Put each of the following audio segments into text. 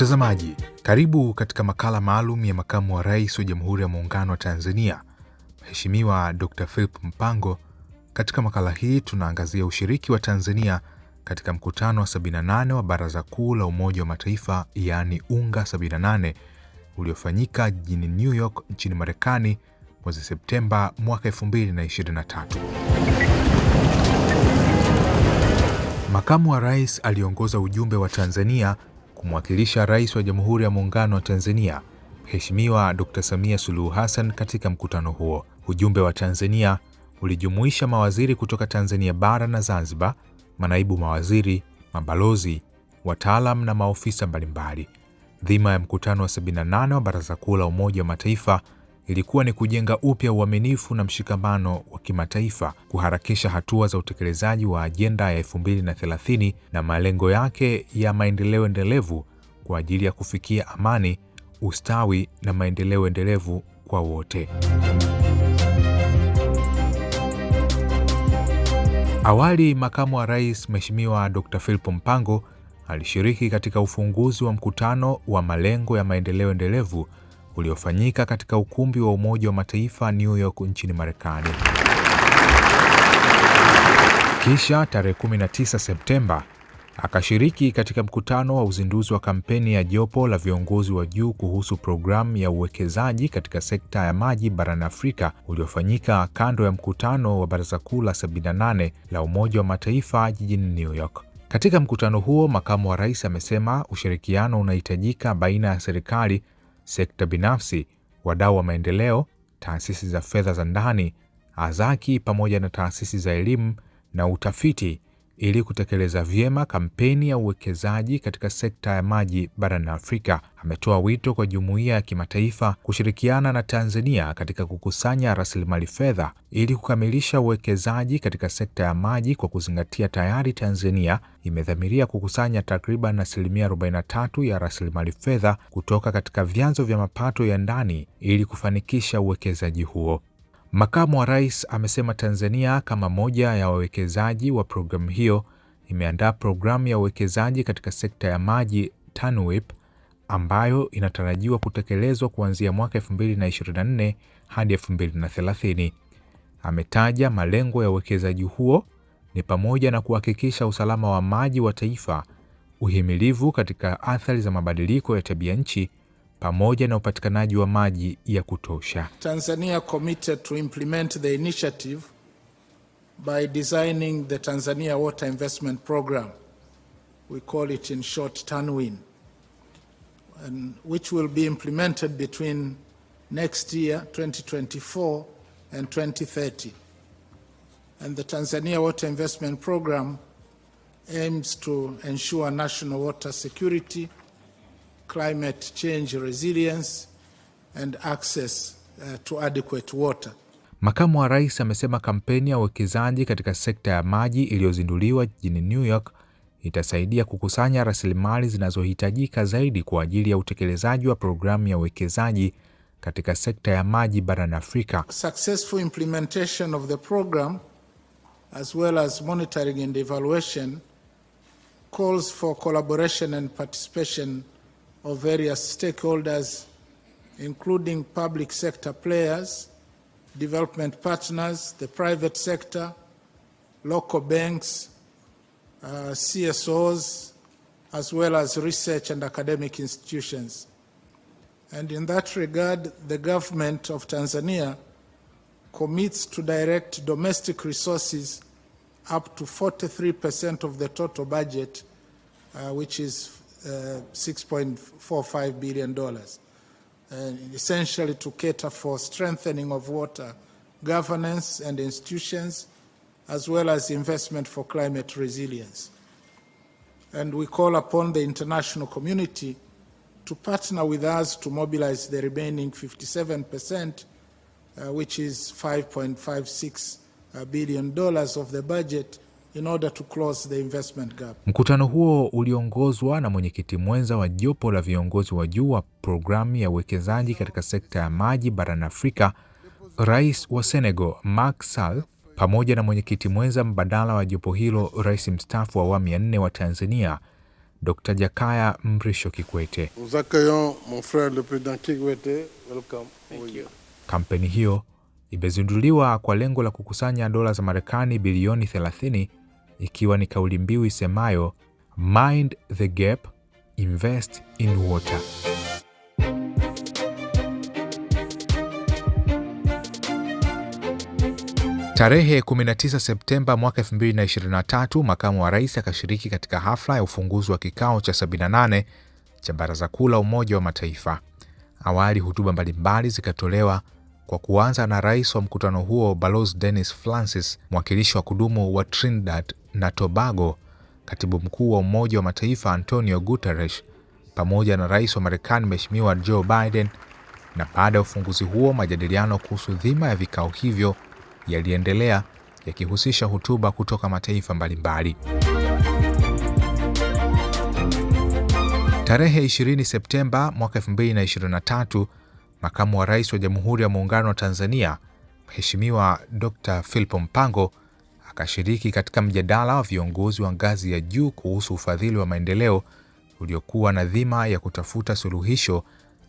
Mtazamaji, karibu katika makala maalum ya Makamu wa Rais wa Jamhuri ya Muungano wa Tanzania, Mheshimiwa Dr. Philip Mpango. Katika makala hii tunaangazia ushiriki wa Tanzania katika mkutano wa 78 wa Baraza Kuu la Umoja wa Mataifa, yaani 𝗠𝗔𝗞𝗔𝗡𝗜, uliofanyika jijini New York nchini Marekani mwezi Septemba mwaka 2023. Makamu wa Rais aliongoza ujumbe wa Tanzania kumwakilisha Rais wa Jamhuri ya Muungano wa Tanzania, Mheshimiwa Dr. Samia Suluhu Hassan katika mkutano huo. Ujumbe wa Tanzania ulijumuisha mawaziri kutoka Tanzania bara na Zanzibar, manaibu mawaziri, mabalozi, wataalam na maofisa mbalimbali. Dhima ya mkutano wa 78 wa Baraza Kuu la Umoja wa Mataifa ilikuwa ni kujenga upya uaminifu na mshikamano wa kimataifa, kuharakisha hatua za utekelezaji wa ajenda ya 2030 na malengo yake ya maendeleo endelevu kwa ajili ya kufikia amani, ustawi na maendeleo endelevu kwa wote. Awali, Makamu wa Rais Mheshimiwa Dr. Philip Mpango alishiriki katika ufunguzi wa mkutano wa malengo ya maendeleo endelevu uliofanyika katika ukumbi wa Umoja wa Mataifa New York nchini Marekani. Kisha tarehe 19 Septemba akashiriki katika mkutano wa uzinduzi wa kampeni ya jopo la viongozi wa juu kuhusu programu ya uwekezaji katika sekta ya maji barani Afrika uliofanyika kando ya mkutano wa Baraza Kuu la 78 la Umoja wa Mataifa jijini New York. Katika mkutano huo, Makamu wa Rais amesema ushirikiano unahitajika baina ya serikali, sekta binafsi, wadau wa maendeleo, taasisi za fedha za ndani, azaki pamoja na taasisi za elimu na utafiti ili kutekeleza vyema kampeni ya uwekezaji katika sekta ya maji barani Afrika. Ametoa wito kwa jumuiya ya kimataifa kushirikiana na Tanzania katika kukusanya rasilimali fedha ili kukamilisha uwekezaji katika sekta ya maji, kwa kuzingatia tayari Tanzania imedhamiria kukusanya takriban 43% ya rasilimali fedha kutoka katika vyanzo vya mapato ya ndani ili kufanikisha uwekezaji huo. Makamu wa Rais amesema Tanzania kama moja ya wawekezaji wa programu hiyo imeandaa programu ya uwekezaji katika sekta ya maji 𝗠𝗔𝗞𝗔𝗡𝗜 ambayo inatarajiwa kutekelezwa kuanzia mwaka 2024 hadi 2030. Ametaja malengo ya uwekezaji huo ni pamoja na kuhakikisha usalama wa maji wa taifa, uhimilivu katika athari za mabadiliko ya tabia nchi, pamoja na upatikanaji wa maji ya kutosha. Tanzania committed to implement the initiative by designing the Tanzania Water Investment Program. We call it in short 𝗠𝗏𝗏, and which will be implemented between next year 2024 and 2030. And the Tanzania Water Investment Program aims to ensure national water security, climate change resilience and access to adequate water. Makamu wa Rais amesema kampeni ya uwekezaji katika sekta ya maji iliyozinduliwa jijini New York itasaidia kukusanya rasilimali zinazohitajika zaidi kwa ajili ya utekelezaji wa programu ya uwekezaji katika sekta ya maji barani Afrika. Successful implementation of the program as well as monitoring and evaluation calls for collaboration and participation of various stakeholders, including public sector players, development partners, the private sector, local banks, CSOs, as well as research and academic institutions. And in that regard, the government of Tanzania commits to direct domestic resources up to 43% of the total budget, which is $6.45 billion, essentially to cater for strengthening of water governance and institutions, as well as investment for climate resilience. And we call upon the international community to partner with us to mobilize the remaining 57%, which is $5.56 billion of the budget, in order to close the investment gap. Mkutano huo uliongozwa na mwenyekiti mwenza wa jopo la viongozi wa juu wa programu ya uwekezaji katika sekta ya maji barani Afrika, Rais wa Senegal Macky Sall, pamoja na mwenyekiti mwenza mbadala wa jopo hilo, Rais mstaafu wa awamu ya 4 wa Tanzania Dr. 𝗥𝗔𝗞𝗔𝗡𝗜 Kikwete. Nous accueillons mon frère le président Kikwete. Welcome. Thank you. Kampeni hiyo imezinduliwa kwa lengo la kukusanya dola za Marekani bilioni 30, ikiwa ni kauli mbiu isemayo Mind the Gap, Invest in Water. Tarehe 19 Septemba mwaka 2023, Makamu wa Rais akashiriki katika hafla ya ufunguzi wa kikao cha 78 cha Baraza Kuu la Umoja wa Mataifa. Awali hotuba mbalimbali zikatolewa, kwa kuanza na rais wa mkutano huo Balozi Dennis Francis, mwakilishi wa kudumu wa Trinidad na Tobago, katibu mkuu wa Umoja wa Mataifa Antonio Guterres, pamoja na rais wa Marekani Mheshimiwa Joe Biden. Na baada ya ufunguzi huo, majadiliano kuhusu dhima ya vikao hivyo yaliendelea, yakihusisha hotuba kutoka mataifa mbalimbali. Tarehe 20 Septemba mwaka 2023, Makamu wa Rais wa Jamhuri ya Muungano wa Tanzania, Mheshimiwa Dr. Philip Mpango, akashiriki katika mjadala wa viongozi wa ngazi ya juu kuhusu ufadhili wa maendeleo uliokuwa na dhima ya kutafuta suluhisho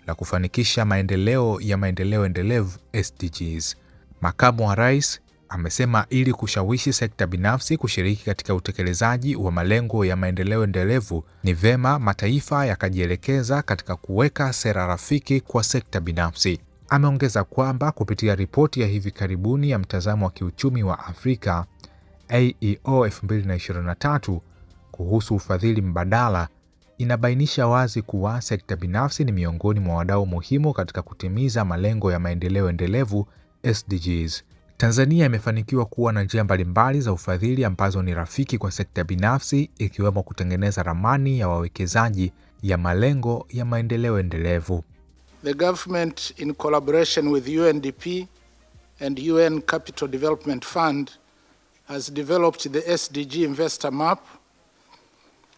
la kufanikisha maendeleo ya maendeleo endelevu SDGs. Makamu wa Rais amesema ili kushawishi sekta binafsi kushiriki katika utekelezaji wa malengo ya maendeleo endelevu, ni vema mataifa yakajielekeza katika kuweka sera rafiki kwa sekta binafsi. Ameongeza kwamba kupitia ripoti ya hivi karibuni ya mtazamo wa kiuchumi wa Afrika AEO 2023 kuhusu ufadhili mbadala, inabainisha wazi kuwa sekta binafsi ni miongoni mwa wadau muhimu katika kutimiza malengo ya maendeleo endelevu SDGs. Tanzania imefanikiwa kuwa na njia mbalimbali za ufadhili ambazo ni rafiki kwa sekta binafsi, ikiwemo kutengeneza ramani ya wawekezaji ya malengo ya maendeleo endelevu. The government, in collaboration with UNDP and UN Capital Development Fund, has developed the SDG Investor Map,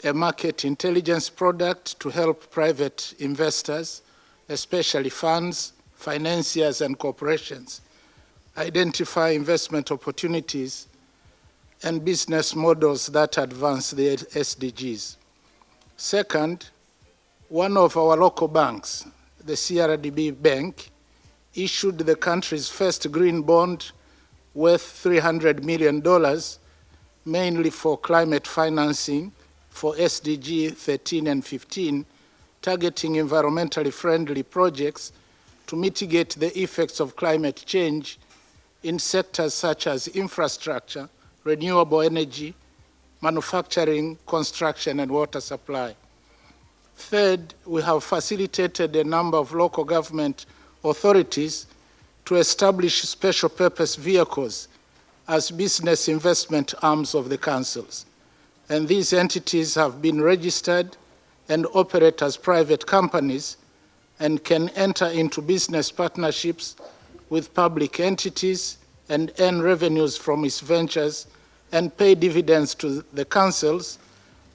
a market intelligence product to help private investors, especially funds, financiers and corporations, identify investment opportunities and business models that advance the SDGs. Second, one of our local banks, the CRDB Bank, issued the country's first green bond worth $300 million, mainly for climate financing for SDG 13 and 15, targeting environmentally friendly projects to mitigate the effects of climate change in sectors such as infrastructure, renewable energy, manufacturing, construction, and water supply. Third, we have facilitated a number of local government authorities to establish special purpose vehicles as business investment arms of the councils. And these entities have been registered and operate as private companies and can enter into business partnerships with public entities and earn revenues from its ventures and pay dividends to the councils,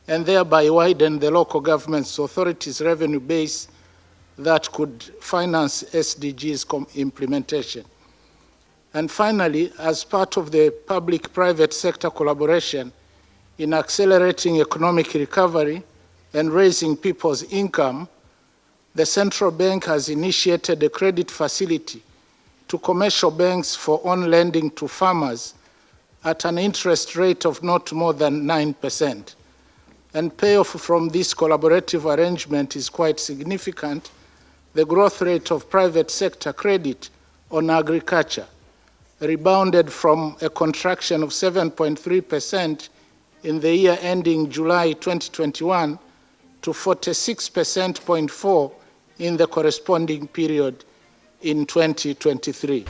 and thereby widen the local government's authorities' revenue base that could finance SDGs implementation. And finally, as part of the public-private sector collaboration in accelerating economic recovery and raising people's income, the central bank has initiated a credit facility to commercial banks for on-lending to farmers at an interest rate of not more than 9%. And payoff from this collaborative arrangement is quite significant. The growth rate of private sector credit on agriculture rebounded from a contraction of 7.3% in the year ending July 2021 to 46.4% in the corresponding period in 2023.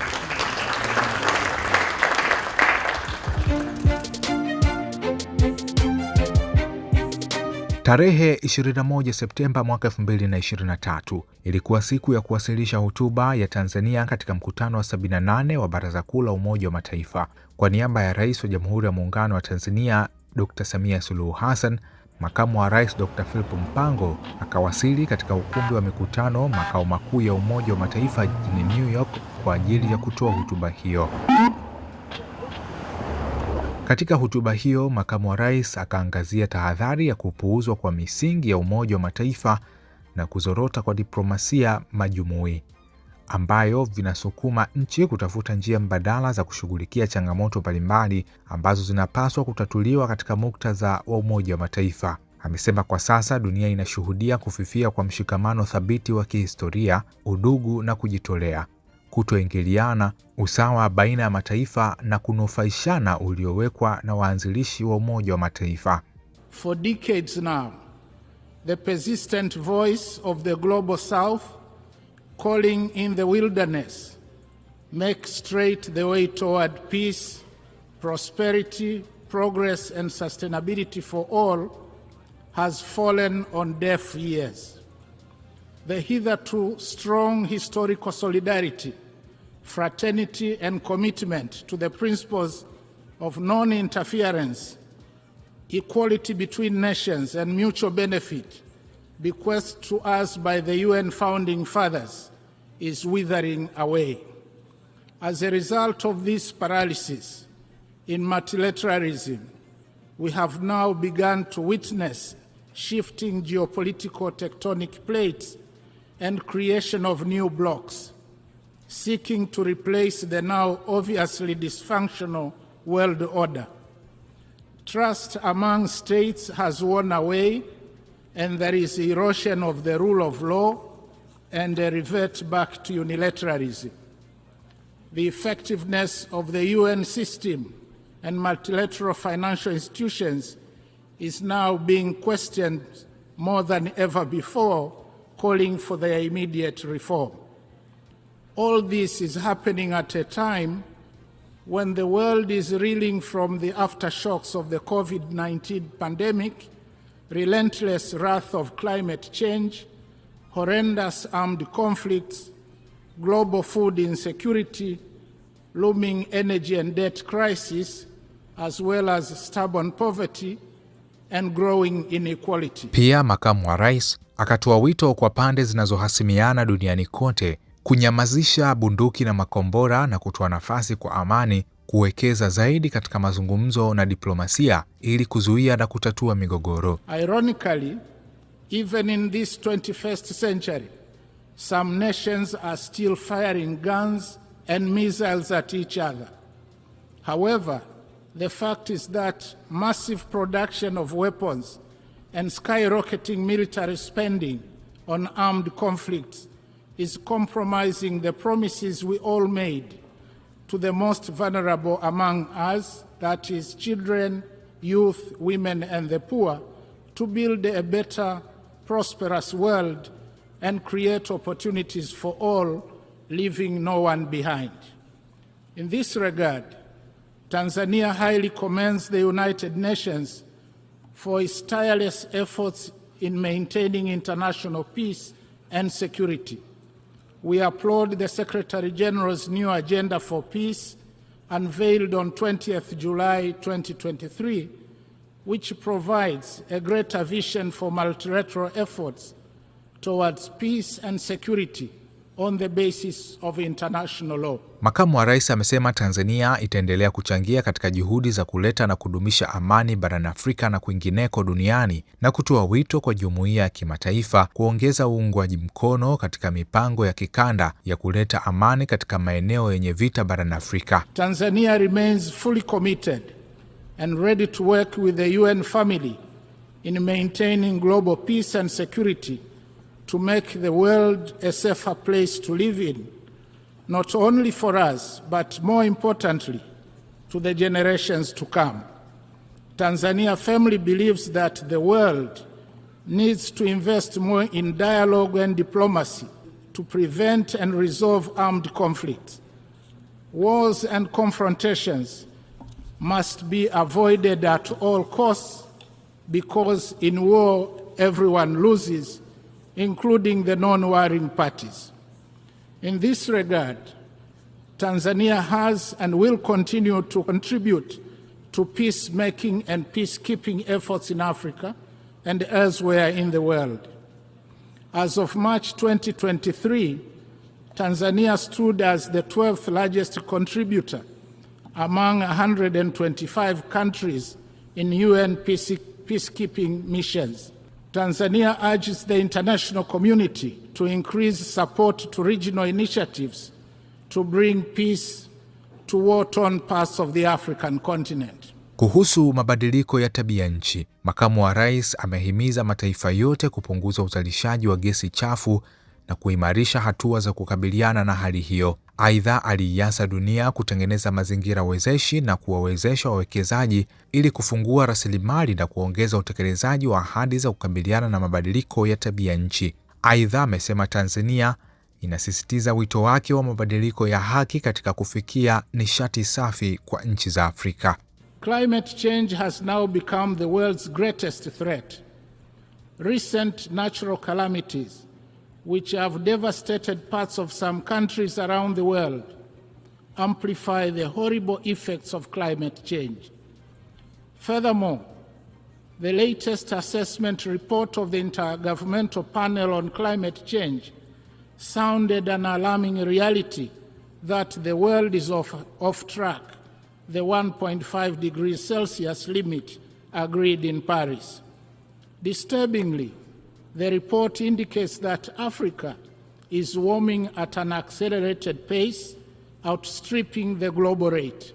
Tarehe 21 Septemba mwaka 2023 ilikuwa siku ya kuwasilisha hotuba ya Tanzania katika mkutano wa 78 wa Baraza Kuu la Umoja wa Mataifa. Kwa niaba ya Rais wa Jamhuri ya Muungano wa Tanzania Dr. Samia Suluhu Hassan, Makamu wa Rais Dr. Philip Mpango akawasili katika ukumbi wa mikutano makao makuu ya Umoja wa Mataifa jijini New York kwa ajili ya kutoa hotuba hiyo. Katika hotuba hiyo, makamu wa rais akaangazia tahadhari ya kupuuzwa kwa misingi ya Umoja wa Mataifa na kuzorota kwa diplomasia majumui, ambayo vinasukuma nchi kutafuta njia mbadala za kushughulikia changamoto mbalimbali ambazo zinapaswa kutatuliwa katika muktadha wa Umoja wa Mataifa. Amesema kwa sasa dunia inashuhudia kufifia kwa mshikamano thabiti wa kihistoria, udugu na kujitolea, kutoingiliana, usawa baina ya mataifa na kunufaishana uliowekwa na waanzilishi wa Umoja wa Mataifa. For decades now, the persistent voice of the global south calling in the wilderness make straight the way toward peace, prosperity, progress and sustainability for all has fallen on deaf ears. The hitherto strong historical solidarity, fraternity and commitment to the principles of non-interference, equality between nations and mutual benefit bequeathed to us by the UN founding fathers is withering away. As a result of this paralysis in multilateralism, we have now begun to witness shifting geopolitical tectonic plates and creation of new blocs, seeking to replace the now obviously dysfunctional world order. Trust among states has worn away, and there is erosion of the rule of law and a revert back to unilateralism. The effectiveness of the UN system and multilateral financial institutions is now being questioned more than ever before, calling for their immediate reform. All this is happening at a time when the world is reeling from the aftershocks of the COVID-19 pandemic, relentless wrath of climate change, horrendous armed conflicts, global food insecurity, looming energy and debt crisis, as well as stubborn poverty and growing inequality. Pia makamu wa rais akatoa wito kwa pande zinazohasimiana duniani kote kunyamazisha bunduki na makombora na kutoa nafasi kwa amani, kuwekeza zaidi katika mazungumzo na diplomasia ili kuzuia na kutatua migogoro. Ironically, even in this 21st century, some nations are still firing guns and missiles at each other. However, the fact is that massive production of weapons and skyrocketing military spending on armed conflicts is compromising the promises we all made to the most vulnerable among us, that is, children, youth, women, and the poor, to build a better, prosperous world and create opportunities for all, leaving no one behind. In this regard, Tanzania highly commends the United Nations for its tireless efforts in maintaining international peace and security. We applaud the Secretary General's new agenda for peace, unveiled on 20th July 2023, which provides a greater vision for multilateral efforts towards peace and security on the basis of international law. Makamu wa rais amesema Tanzania itaendelea kuchangia katika juhudi za kuleta na kudumisha amani barani Afrika na kwingineko duniani na kutoa wito kwa jumuiya ya kimataifa kuongeza uungwaji mkono katika mipango ya kikanda ya kuleta amani katika maeneo yenye vita barani Afrika. Tanzania remains fully committed and ready to work with the UN family in maintaining global peace and security to make the world a safer place to live in, not only for us, but more importantly, to the generations to come. Tanzania firmly believes that the world needs to invest more in dialogue and diplomacy to prevent and resolve armed conflicts. Wars and confrontations must be avoided at all costs, because in war everyone loses, including the non-warring parties. In this regard, Tanzania has and will continue to contribute to peacemaking and peacekeeping efforts in Africa and elsewhere in the world. As of March 2023, Tanzania stood as the 12th largest contributor among 125 countries in UN peacekeeping missions. Tanzania urges the international community to increase support to regional initiatives to bring peace to war-torn parts of the African continent. Kuhusu mabadiliko ya tabia nchi, Makamu wa Rais amehimiza mataifa yote kupunguza uzalishaji wa gesi chafu na kuimarisha hatua za kukabiliana na hali hiyo. Aidha, aliiasa dunia kutengeneza mazingira wezeshi na kuwawezesha wawekezaji ili kufungua rasilimali na kuongeza utekelezaji wa ahadi za kukabiliana na mabadiliko ya tabia nchi. Aidha, amesema Tanzania inasisitiza wito wake wa mabadiliko ya haki katika kufikia nishati safi kwa nchi za Afrika. Climate change has now become the world's greatest threat. Recent natural calamities, which have devastated parts of some countries around the world, amplify the horrible effects of climate change. Furthermore, the latest assessment report of the Intergovernmental Panel on Climate Change sounded an alarming reality that the world is off track, the 1.5 degrees Celsius limit agreed in Paris. Disturbingly, the report indicates that Africa is warming at an accelerated pace, outstripping the global rate.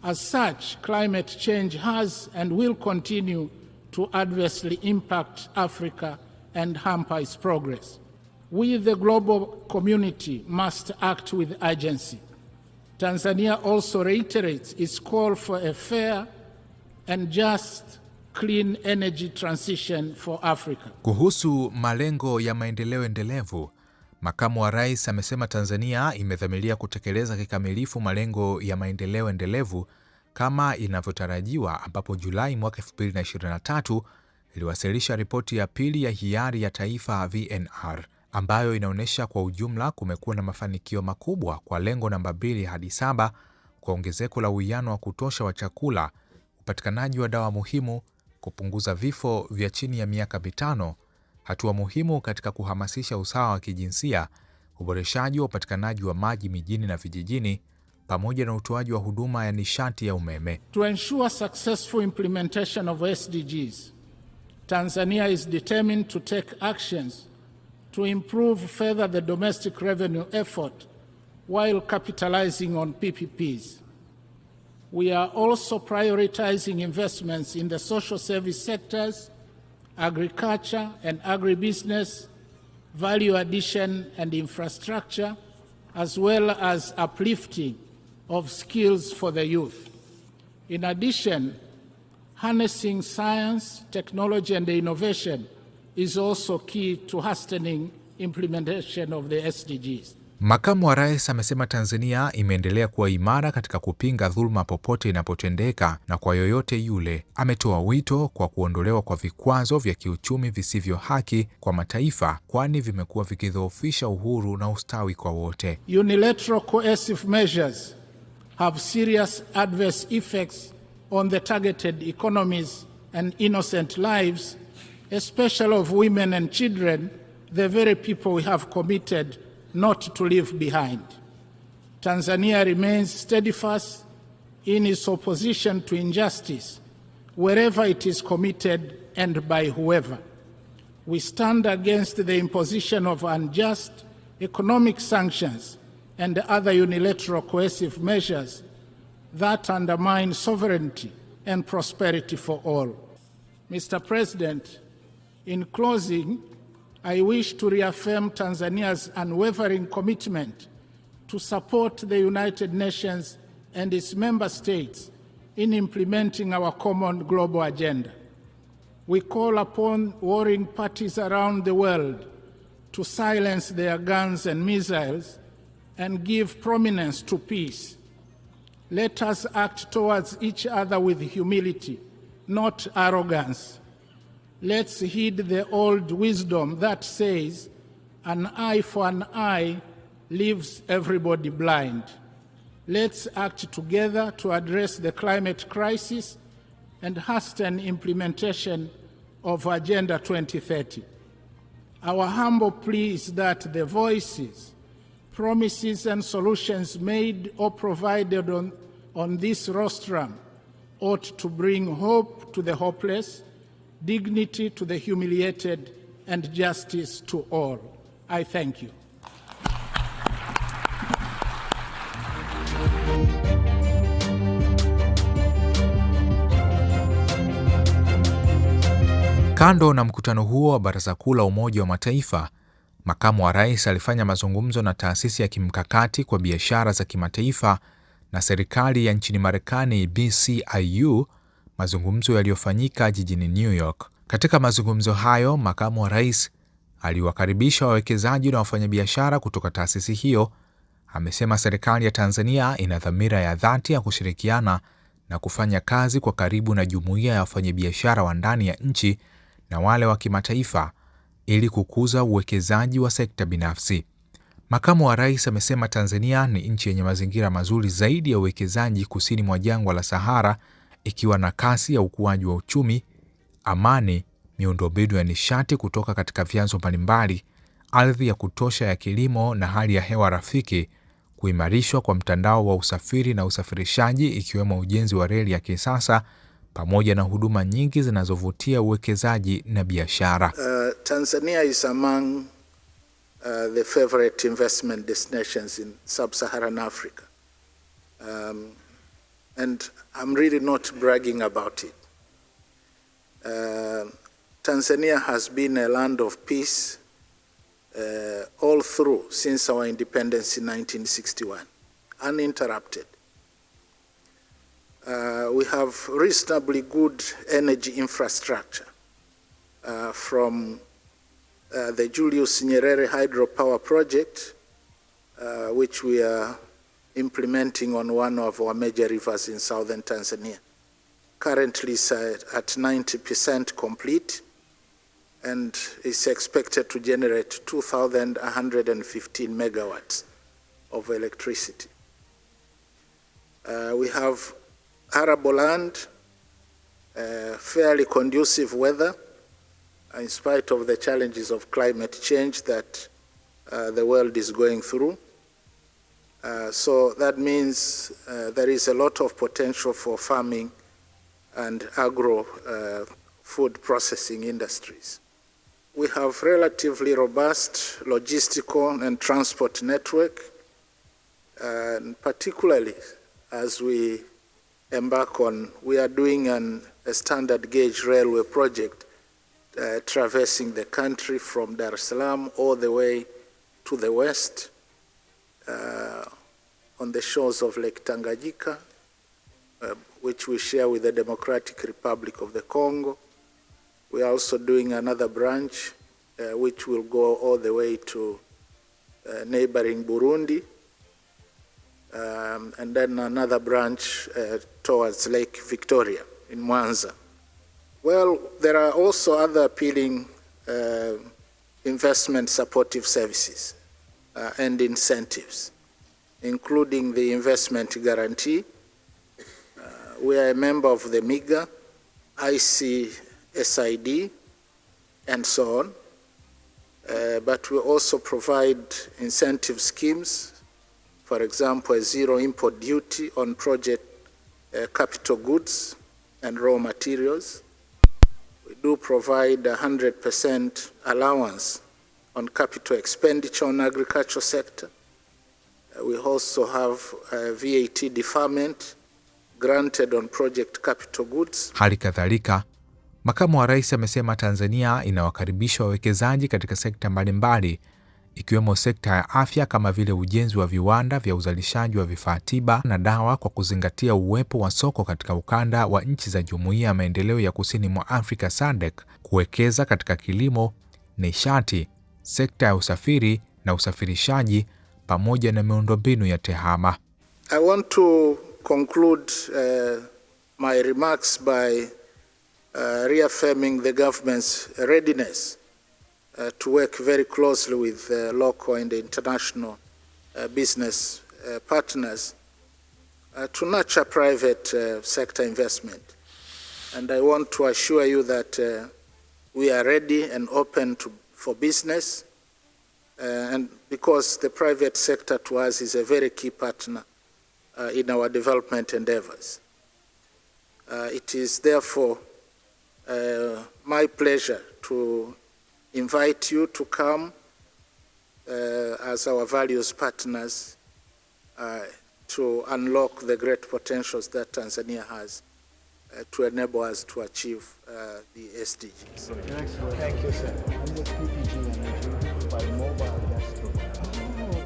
As such, climate change has and will continue to adversely impact Africa and hamper its progress. We, the global community, must act with urgency. Tanzania also reiterates its call for a fair and just clean energy transition for Africa. Kuhusu malengo ya maendeleo endelevu, Makamu wa Rais amesema Tanzania imedhamiria kutekeleza kikamilifu malengo ya maendeleo endelevu kama inavyotarajiwa, ambapo Julai mwaka 2023 iliwasilisha ripoti ya pili ya hiari ya taifa VNR, ambayo inaonyesha kwa ujumla kumekuwa na mafanikio makubwa kwa lengo namba 2 hadi 7 kwa ongezeko la uwiano wa kutosha wa chakula, upatikanaji wa dawa muhimu, kupunguza vifo vya chini ya miaka 5, hatua muhimu katika kuhamasisha usawa wa kijinsia, uboreshaji wa upatikanaji wa maji mijini na vijijini, pamoja na utoaji wa huduma ya nishati ya umeme. To ensure successful implementation of SDGs, Tanzania is determined to take actions to improve further the domestic revenue effort while capitalizing on PPPs. We are also prioritizing investments in the social service sectors, agriculture and agribusiness, value addition and infrastructure, as well as uplifting of skills for the youth. In addition, harnessing science, technology and innovation is also key to hastening implementation of the SDGs. Makamu wa Rais amesema Tanzania imeendelea kuwa imara katika kupinga dhuluma popote inapotendeka na kwa yoyote yule. Ametoa wito kwa kuondolewa kwa vikwazo vya kiuchumi visivyo haki kwa mataifa, kwani vimekuwa vikidhoofisha uhuru na ustawi kwa wote. Unilateral coercive measures have serious adverse effects on the targeted economies and innocent lives, especially of women and children, the very people we have committed not to leave behind. Tanzania remains steadfast in its opposition to injustice, wherever it is committed and by whoever. We stand against the imposition of unjust economic sanctions and other unilateral coercive measures that undermine sovereignty and prosperity for all. Mr. President, in closing, I wish to reaffirm Tanzania's unwavering commitment to support the United Nations and its member states in implementing our common global agenda. We call upon warring parties around the world to silence their guns and missiles and give prominence to peace. Let us act towards each other with humility, not arrogance. Let's heed the old wisdom that says, an eye for an eye leaves everybody blind. Let's act together to address the climate crisis and hasten implementation of Agenda 2030. Our humble plea is that the voices, promises and solutions made or provided on this rostrum ought to bring hope to the hopeless, dignity to the humiliated, and justice to all. I thank you. Kando na mkutano huo wa Baraza Kuu la Umoja wa Mataifa, Makamu wa Rais alifanya mazungumzo na taasisi ya kimkakati kwa biashara za kimataifa na serikali ya nchini Marekani BCIU, mazungumzo yaliyofanyika jijini New York. Katika mazungumzo hayo, Makamu wa Rais aliwakaribisha wawekezaji na wafanyabiashara kutoka taasisi hiyo. Amesema serikali ya Tanzania ina dhamira ya dhati ya kushirikiana na kufanya kazi kwa karibu na jumuiya ya wafanyabiashara wa ndani ya nchi na wale wa kimataifa ili kukuza uwekezaji wa sekta binafsi. Makamu wa Rais amesema Tanzania ni nchi yenye mazingira mazuri zaidi ya uwekezaji kusini mwa jangwa la Sahara, ikiwa na kasi ya ukuaji wa uchumi, amani, miundombinu ya nishati kutoka katika vyanzo mbalimbali, ardhi ya kutosha ya kilimo na hali ya hewa rafiki, kuimarishwa kwa mtandao wa usafiri na usafirishaji ikiwemo ujenzi wa reli ya kisasa, pamoja na huduma nyingi zinazovutia uwekezaji na biashara. Tanzania is among the favorite investment destinations in sub-Saharan Africa. And I'm really not bragging about it. Tanzania has been a land of peace all through since our independence in 1961, uninterrupted. We have reasonably good energy infrastructure from the Julius Nyerere hydropower project, which we are implementing on one of our major rivers in southern Tanzania. Currently it's at 90% complete and is expected to generate 2,115 megawatts of electricity. We have arable land, fairly conducive weather, in spite of the challenges of climate change that the world is going through. So that means there is a lot of potential for farming and agro food processing industries. We have relatively robust logistical and transport network, and particularly as we embark on, we are doing a standard gauge railway project traversing the country from Dar es Salaam all the way to the west on the shores of Lake Tanganyika, which we share with the Democratic Republic of the Congo. We are also doing another branch which will go all the way to neighboring Burundi, and then another branch towards Lake Victoria in Mwanza. Well, there are also other appealing investment supportive services and incentives, including the investment guarantee. We are a member of the MIGA, ICSID, and so on. But we also provide incentive schemes, for example, a zero import duty on project capital goods and raw materials. We do provide 100% allowance on capital expenditure on agricultural sector. We also have VAT deferment granted on project capital goods. Hali kadhalika, Makamu wa Rais amesema Tanzania inawakaribisha wawekezaji katika sekta mbalimbali, ikiwemo sekta ya afya kama vile ujenzi wa viwanda vya uzalishaji wa vifaa tiba na dawa, kwa kuzingatia uwepo wa soko katika ukanda wa nchi za Jumuiya ya Maendeleo ya Kusini mwa Afrika SADC, kuwekeza katika kilimo, nishati, sekta ya usafiri na usafirishaji, pamoja na miundombinu ya tehama. I want to conclude my remarks by reaffirming the government's readiness to work very closely with local and international business partners to nurture private sector investment. And I want to assure you that we are ready and open for business, and because the private sector to us is a very key partner in our development endeavors. It is therefore my pleasure to invite you to come as our values partners to unlock the great potentials that Tanzania has to enable us to achieve the SDGs. Thank you, sir.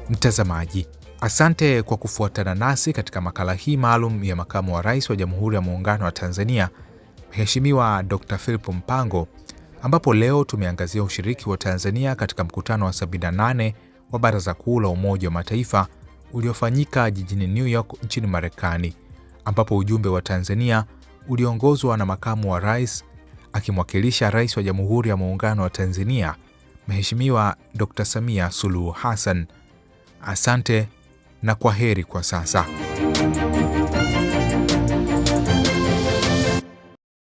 Mtazamaji, asante kwa kufuatana nasi katika makala hii maalum ya Makamu wa Rais wa Jamhuri ya Muungano wa Tanzania, Mheshimiwa Dr. Philip Mpango, ambapo leo tumeangazia ushiriki wa Tanzania katika mkutano wa 78 wa Baraza Kuu la Umoja wa Mataifa uliofanyika jijini New York nchini Marekani, ambapo ujumbe wa Tanzania uliongozwa na Makamu wa Rais akimwakilisha Rais wa Jamhuri ya Muungano wa Tanzania, Mheshimiwa Dr. Samia Suluhu Hassan. Asante na kwaheri kwa sasa.